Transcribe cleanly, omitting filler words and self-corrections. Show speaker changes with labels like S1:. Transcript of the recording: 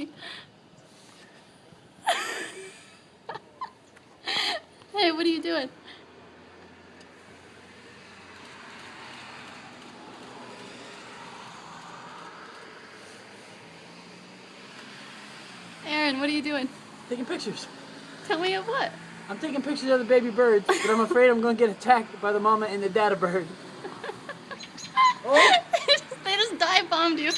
S1: me. Hey, what are you doing? Aaron, what are you doing?
S2: Taking pictures.
S1: Tell me of what?
S2: I'm taking pictures of the baby birds, but I'm afraid I'm going to get attacked by the mama and the dada bird. Oh.
S1: They just dive bombed you.